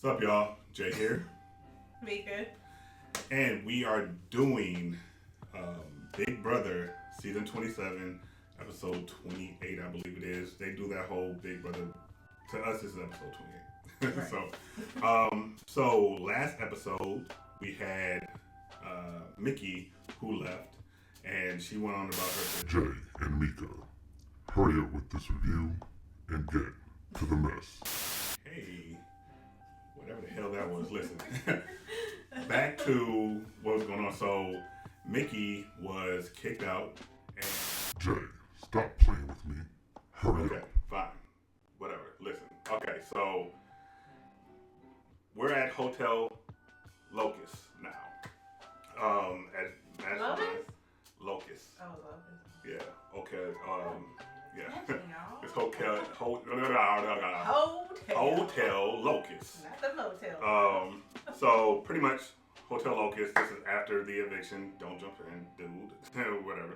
What's up, y'all? Jey here. Meka. And we are doing Big Brother Season 27, Episode 28, I believe it is. They do that whole Big Brother. To us, this is Episode 28. Right. So last episode, we had Mickey, who left, and she went on about her... Jey and Meka, hurry up with this review and get to the mess. Hey, whatever the hell that was, listen. Back to what was going on. So, Mickey was kicked out. And Jey, stop playing with me. Hurry okay, up. fine. Whatever. Listen. Okay, so we're at Hotel Locust now. At Mastermind. Locust? Locust. Oh, Locust. Yeah. Okay. Yeah. It's Hotel. Hotel Locust. Not the motel. So pretty much Hotel Locust. This is after the eviction. Don't jump in, dude. Whatever.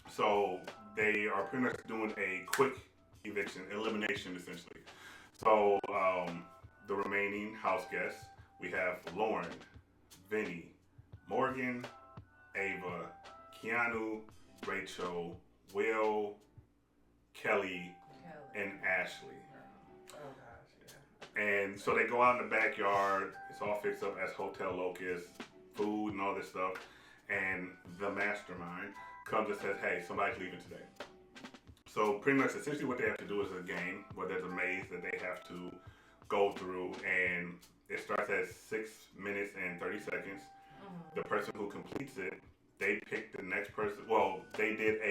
So they are pretty much doing a quick eviction, elimination essentially. So the remaining house guests, we have Lauren, Vinny, Morgan, Ava, Keanu, Rachel, Will, Kelly, and Ashley. Oh gosh, yeah. And so they go out in the backyard. It's all fixed up as Hotel Locust, food and all this stuff. And the mastermind comes and says, hey, somebody's leaving today. So pretty much essentially what they have to do is a game where there's a maze that they have to go through. And it starts at 6 minutes and 30 seconds. The person who completes it, they pick the next person. Well, they did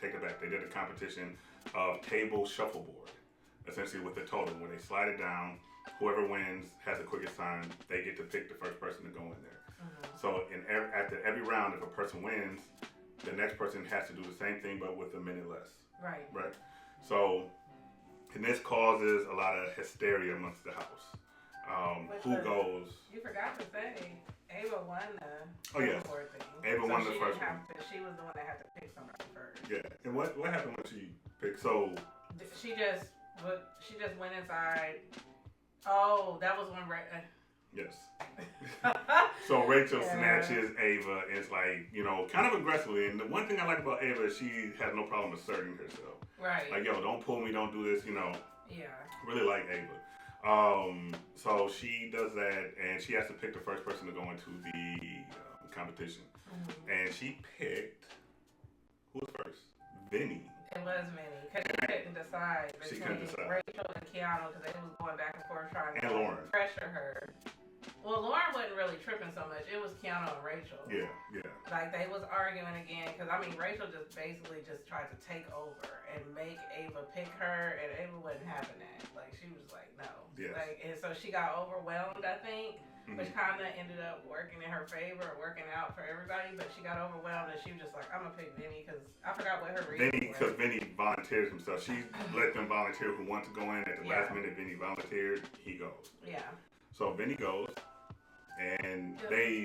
take it back. They did a competition of table shuffleboard, essentially with the total. When they slide it down, whoever wins has the quickest time. They get to pick the first person to go in there. So after every round, if a person wins, the next person has to do the same thing, but with a minute less. Right. Right. So, and this causes a lot of hysteria amongst the house. Who goes? You forgot to say, Ava won the yes. thing. Ava won the first one. She was the one that had to pick somebody first. Yeah. And what happened when she picked? So she just went inside. Oh, that was when yes. So Rachel snatches Ava and it's like, kind of aggressively. And the one thing I like about Ava is she has no problem asserting herself. Right. Like, yo, don't pull me, don't do this, Yeah. Really like Ava. So she does that, and she has to pick the first person to go into the competition. And she picked, who was first? Vinny. It was Vinny, because she couldn't decide between Rachel and Keanu, because they was going back and forth trying to Lauren. pressure her. Well, Lauren wasn't really tripping so much. It was Keanu and Rachel. Yeah. Like, they was arguing again, because, Rachel just basically just tried to take over and make Ava pick her, and Ava wasn't having that. Like, she was like, no. Yes. Like, and so she got overwhelmed, I think, which kind of ended up working in her favor, working out for everybody, but she got overwhelmed, and she was just like, I'm going to pick Vinny, because I forgot what her reason was. Because Vinny volunteered himself. She let them volunteer who want to go in. At the last minute, Vinny volunteered. He goes. Yeah. So Vinny goes, and they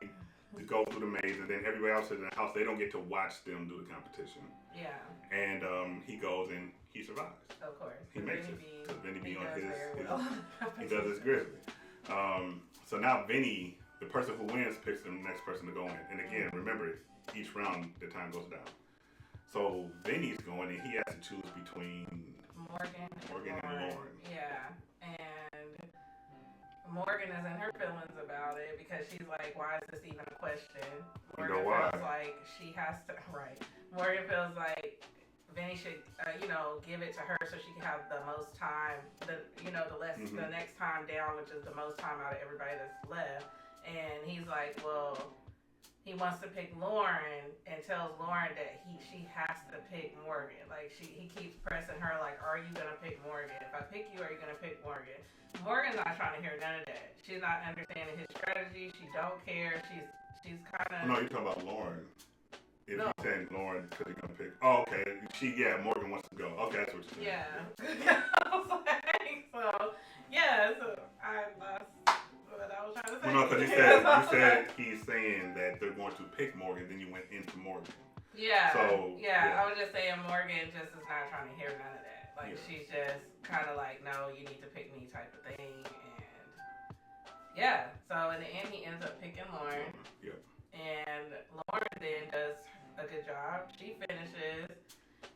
go through the maze, and then everybody else in the house, they don't get to watch them do the competition. Yeah. And he goes and he survives. Of course. He makes it. Because Vinny be on his he does his grizzly. So now Vinny, the person who wins, picks the next person to go in. And again, remember, each round the time goes down. So Vinny's going, and he has to choose between Morgan and Lauren. Yeah. And Morgan is in her feelings about it because she's like, why is this even a question? Morgan feels like she has to, right. Morgan feels like Vinny should, give it to her so she can have the most time, the next time down, which is the most time out of everybody that's left. And he's like, well, he wants to pick Lauren and tells Lauren that she has to pick Morgan. Like, he keeps pressing her, like, are you going to pick Morgan? If I pick you, are you going to pick Morgan? Morgan's not trying to hear none of that. She's not understanding his strategy. She don't care. She's kind of... No, you're talking about Lauren. If you're saying Lauren, because you're going to pick... Oh, okay. Morgan wants to go. Okay, that's what you're saying. Yeah. I was like, so I lost what I was trying to say. Well, no, because you said he's saying that they're going to pick Morgan, then you went into Morgan. Yeah. So, I was just saying Morgan just is not trying to hear none of that. Like, she's just kind of like, no, you need to pick me type of thing. And, yeah. So, in the end, he ends up picking Lauren. Yep. And Lauren then does a good job. She finishes.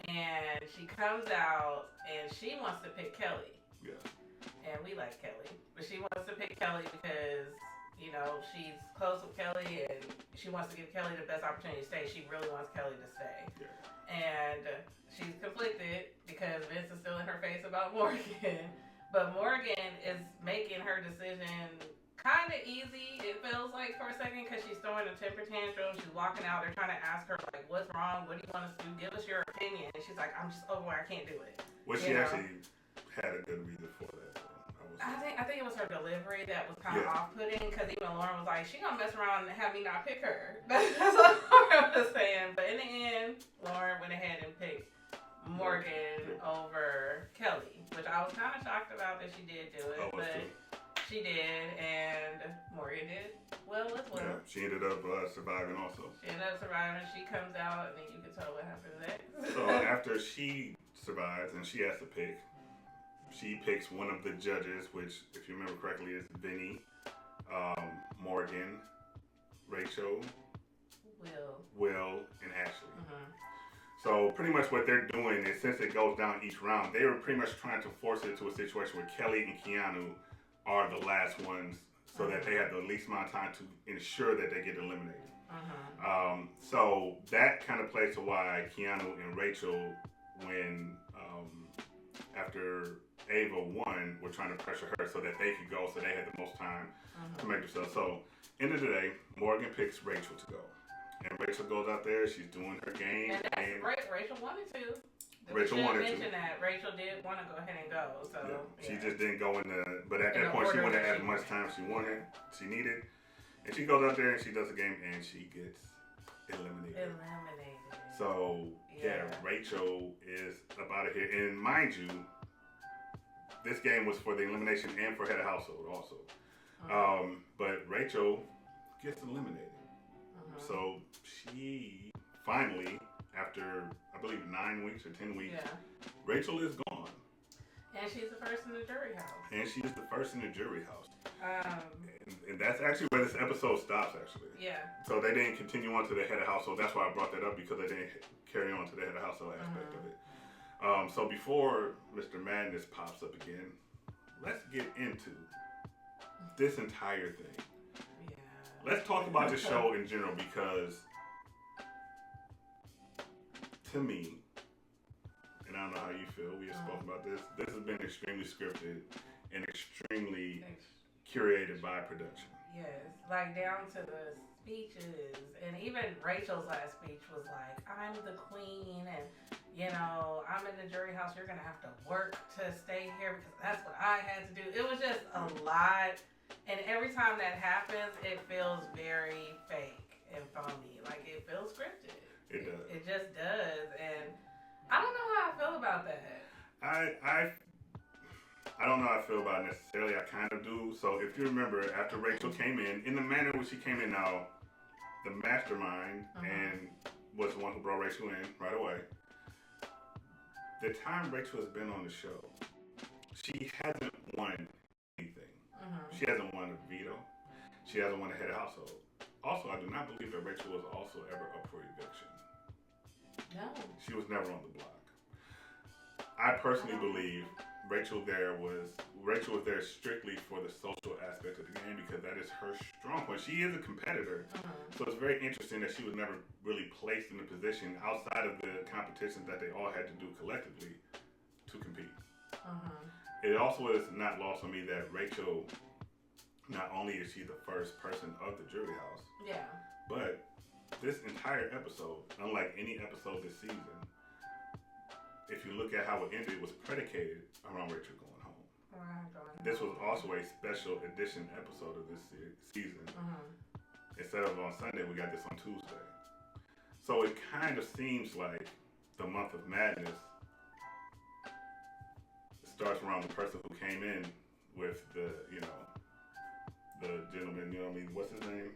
And she comes out, and she wants to pick Kelly. Yeah. And we like Kelly. But she wants to pick Kelly because, you know, she's close with Kelly, and she wants to give Kelly the best opportunity to stay. She really wants Kelly to stay. Yeah. And she's conflicted because Vince is still in her face about Morgan. But Morgan is making her decision kind of easy, it feels like, for a second, because she's throwing a temper tantrum. She's walking out. They're trying to ask her, like, what's wrong? What do you want us to do? Give us your opinion. And she's like, I'm just overwhelmed. I can't do it. Well, she actually had a good reason for that. I think it was her delivery that was kind of off-putting, because even Lauren was like, she gonna mess around and have me not pick her. That's what Lauren was saying. But in the end, Lauren went ahead and picked Morgan over Kelly, which I was kind of shocked about that she did do it, but she did, and Morgan did well as well. Yeah, she ended up surviving also. She ended up surviving. She comes out, and then you can tell what happens next. So after she survives and she has to pick, she picks one of the judges, which, if you remember correctly, is Vinny, Morgan, Rachel, Will, and Ashley. Mm-hmm. So pretty much what they're doing is, since it goes down each round, they were pretty much trying to force it to a situation where Kelly and Keanu are the last ones, so that they have the least amount of time to ensure that they get eliminated. So that kind of plays to why Keanu and Rachel, when after Ava won, were trying to pressure her so that they could go, so they had the most time to make themselves. So, end of the day, Morgan picks Rachel to go. And Rachel goes out there, she's doing her game. And that's great. Rachel wanted to. Rachel wanted to. mention that. Rachel did want to go ahead and go. So She just didn't go in the, but at that point she wouldn't have as much time she wanted, she needed. And she goes out there and she does the game and she gets eliminated. So, Rachel is up out of here. And mind you, this game was for the elimination and for head of household also. But Rachel gets eliminated. So she finally, after I believe 9 weeks or 10 weeks, Rachel is gone. And she's the first in the jury house. And she is the first in the jury house. And that's actually where this episode stops, actually. Yeah. So they didn't continue on to the head of household. That's why I brought that up, because they didn't carry on to the head of household aspect of it. So before Mr. Madness pops up again, let's get into this entire thing. Yeah. Let's talk about the show in general, because to me, and I don't know how you feel, we have spoken about this, this has been extremely scripted and extremely curated by production. Yes, like down to the speeches, and even Rachel's last speech was like, I'm the queen, and you know, I'm in the jury house, you're gonna have to work to stay here because that's what I had to do. It was just a lot, and every time that happens, it feels very fake and phony. Like, it feels scripted. It does. It just does, and I don't know how I feel about that. I don't know how I feel about it necessarily. I kind of do. So if you remember, after Rachel came in the manner in which she came in now, the mastermind and was the one who brought Rachel in right away. The time Rachel has been on the show, she hasn't won anything. She hasn't won a veto. She hasn't won a head of household. Also, I do not believe that Rachel was also ever up for eviction. No. She was never on the block. I personally believe Rachel was there strictly for the social aspect of the game, because that is her strong point. She is a competitor, so it's very interesting that she was never really placed in a position outside of the competitions that they all had to do collectively to compete. It also is not lost on me that Rachel, not only is she the first person of the jury house, but this entire episode, unlike any episode this season, if you look at how it ended, it was predicated around Rachel going home. This was also a special edition episode of this season. Instead of on Sunday, we got this on Tuesday. So it kind of seems like the month of madness starts around the person who came in with the gentleman, what's his name?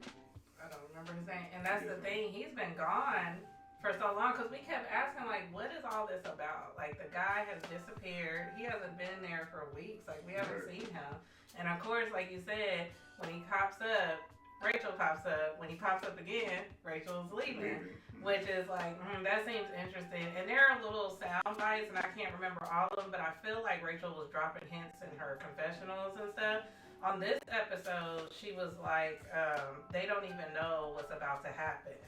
I don't remember his name. And that's the thing, he's been gone for so long, because we kept asking, like, what is all this about? Like, the guy has disappeared. He hasn't been there for weeks. Like, we haven't seen him. And of course, like you said, when he pops up, Rachel pops up. When he pops up again, Rachel's leaving. Which is like, that seems interesting. And there are little sound bites, and I can't remember all of them, but I feel like Rachel was dropping hints in her confessionals and stuff. On this episode, she was like, they don't even know what's about to happen.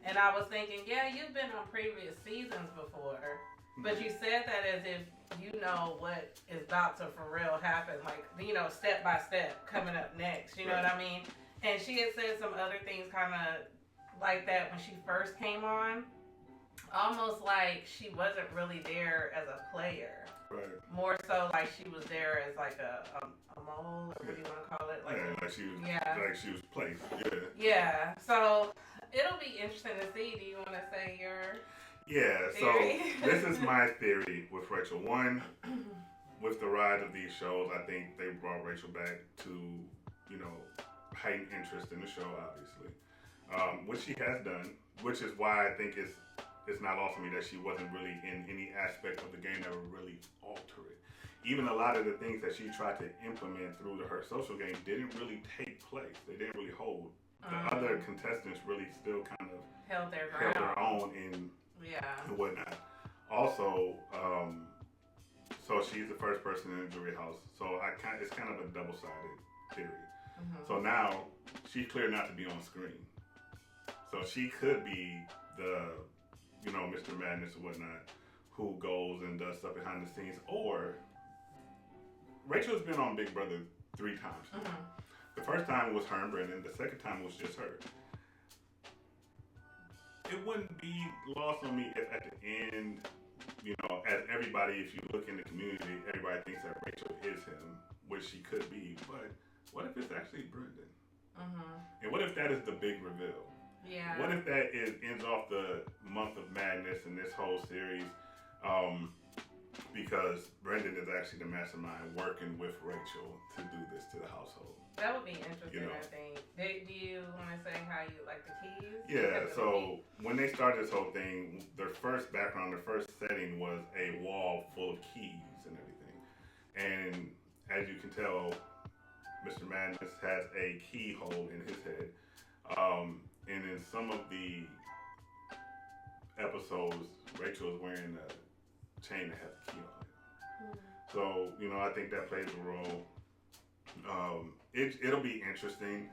And I was thinking, yeah, you've been on previous seasons before, but you said that as if you know what is about to for real happen, like, you know, step by step coming up next. You know what I mean? And she had said some other things kind of like that when she first came on, almost like she wasn't really there as a player. Right. More so like she was there as like a mole, or what do you want to call it? Like, like she was placed. Yeah. So it'll be interesting to see. Do you want to say your theory? So this is my theory with Rachel. One, with the rise of these shows, I think they brought Rachel back to, you know, heighten interest in the show, obviously. Which she has done, which is why I think it's not lost on me that she wasn't really in any aspect of the game that would really alter it. Even a lot of the things that she tried to implement through her social game didn't really take place. They didn't really hold. The other contestants really still kind of held their own and whatnot. Also, so she's the first person in the jury house. So it's kind of a double-sided theory. So now she's clear not to be on screen. So she could be the, you know, Mr. Madness or whatnot, who goes and does stuff behind the scenes. Or Rachel's been on Big Brother 3 times. The first time was her and Brendan. The second time was just her. It wouldn't be lost on me if at the end, you know, as everybody, if you look in the community, everybody thinks that Rachel is him, which she could be. But what if it's actually Brendan? And what if that is the big reveal? Yeah. What if that ends off the month of madness in this whole series, because Brendan is actually the mastermind working with Rachel to do this to the household? That would be interesting, I think. Do you want to say how you like the keys? Yeah, so when they started this whole thing, their first background, their first setting was a wall full of keys and everything. And as you can tell, Mr. Madness has a keyhole in his head. And in some of the episodes, Rachel is wearing a chain that has a key on it. So, you know, I think that plays a role. It'll be interesting.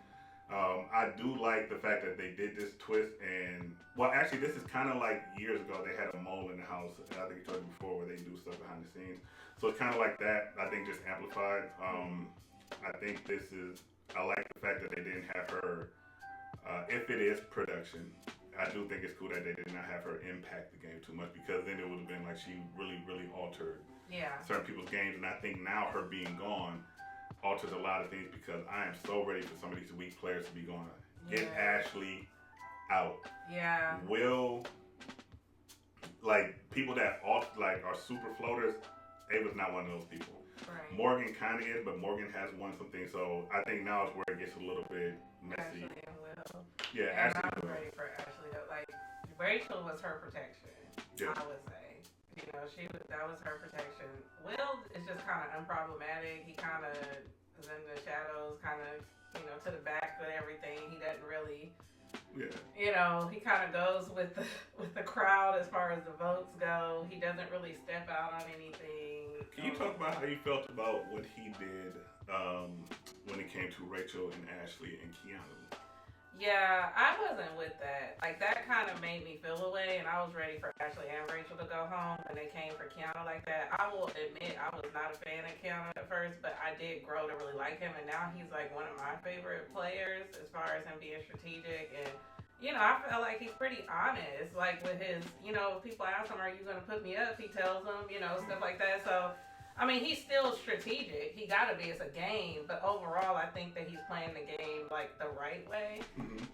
I do like the fact that they did this twist, and well, actually, this is kind of like years ago. They had a mole in the house. I think I told you before where they do stuff behind the scenes. So it's kind of like that. I think just amplified. I think I like the fact that they didn't have her. If it is production, I do think it's cool that they did not have her impact the game too much, because then it would have been like she really, really altered certain people's games. And I think now her being gone alters a lot of things, because I am so ready for some of these weak players to be gone. Get Ashley out. Yeah. Will, like, people that are super floaters, Ava's not one of those people. Right. Morgan kind of is, but Morgan has won some things, so I think now is where it gets a little bit messy. Ashley and Will. Yeah, and Ashley. I'm ready for Ashley. Like, Rachel was her protection. I would say. You know, that was her protection. Will is just kind of unproblematic. He kind of is in the shadows, kind of, you know, to the back with everything. He doesn't really, you know, he kind of goes with the crowd as far as the votes go. He doesn't really step out on anything. Can you talk about how you felt about what he did when it came to Rachel and Ashley and Keanu? Yeah, I wasn't with that. Like, that kind of made me feel away, and I was ready for Ashley and Rachel to go home when they came for Keanu like that. I will admit I was not a fan of Keanu at first, but I did grow to really like him, and now he's like one of my favorite players as far as him being strategic. And, you know, I feel like he's pretty honest, like with his, you know, if people ask him, are you going to put me up? He tells them, you know, stuff like that. So, I mean, he's still strategic. He got to be. It's a game. But overall, I think that he's playing the game, like, the right way.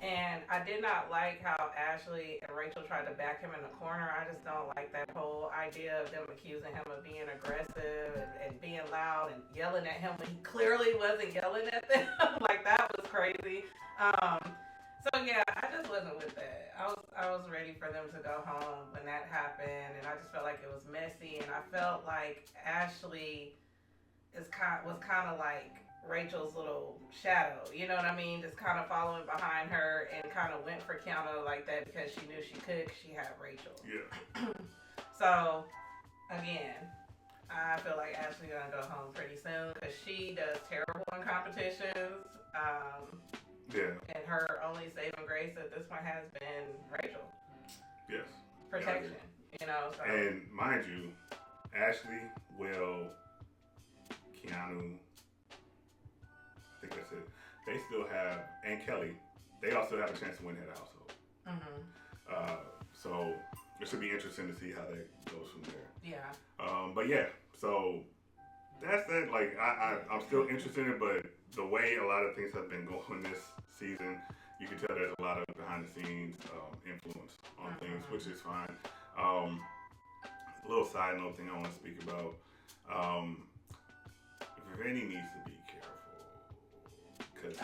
And I did not like how Ashley and Rachel tried to back him in the corner. I just don't like that whole idea of them accusing him of being aggressive and being loud and yelling at him when he clearly wasn't yelling at them. Like, that was crazy. So yeah, I just wasn't with that. I was ready for them to go home when that happened, and I just felt like it was messy, and I felt like Ashley was kind of like Rachel's little shadow. You know what I mean? Just kind of following behind her and kind of went for Kiana like that because she knew she could. 'Cause she had Rachel. Yeah. So again, I feel like Ashley gonna go home pretty soon because she does terrible in competitions. Yeah. And her only saving grace at this point has been Rachel. Yes. Protection. You know. So. And mind you, Ashley, Will, Keanu, I think that's it. They still have, and Kelly, they all still have a chance to win that household. Mm-hmm. So it should be interesting to see how that goes from there. Yeah. But yeah, so that's that. Like I'm still interested in it, but the way a lot of things have been going this season, you can tell there's a lot of behind the scenes influence on things, which is fine. A little side note thing I want to speak about. Vinny needs to be careful because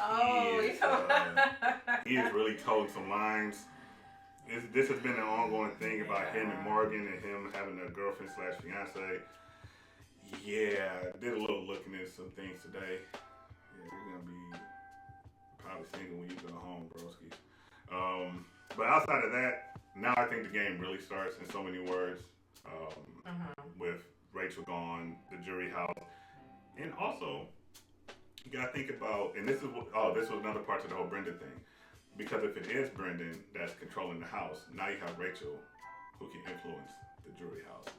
he is really toting some lines. This has been an ongoing thing about him and Morgan and him having a girlfriend / fiance. Yeah, did a little looking at some things today. Yeah, you're gonna be probably single when you go home, broski. But outside of that, now I think the game really starts in so many words. With Rachel gone, the jury house, and also you gotta think about. And this was another part to the whole Brendan thing. Because if it is Brendan that's controlling the house, now you have Rachel who can influence the jury house.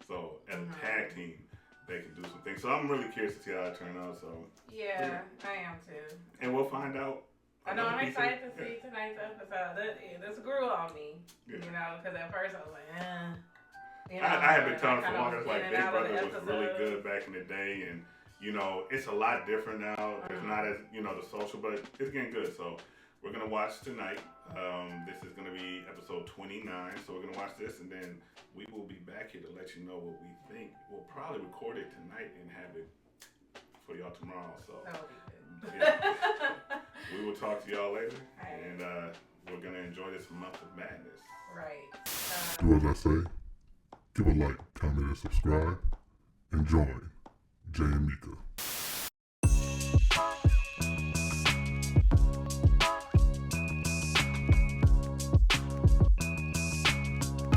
So as a tag team, they can do some things. So I'm really curious to see how it turns out. So yeah, I am too. And we'll find out. I know I'm excited to see tonight's episode. This grew on me, you know, because at first I was like, You know, I had been telling for longer, like Big Brother was really good back in the day, and you know, it's a lot different now. It's not as, you know, the social, but it's getting good. So we're gonna watch tonight. This is gonna be episode 29. So we're gonna watch this, and then we will be back here to let you know what we think. We'll probably record it tonight and have it for y'all tomorrow. So that would be good. Yeah. We will talk to y'all later, and we're gonna enjoy this month of madness. Right. Do as I say. Give a like, comment, and subscribe, and join Jey and Meka.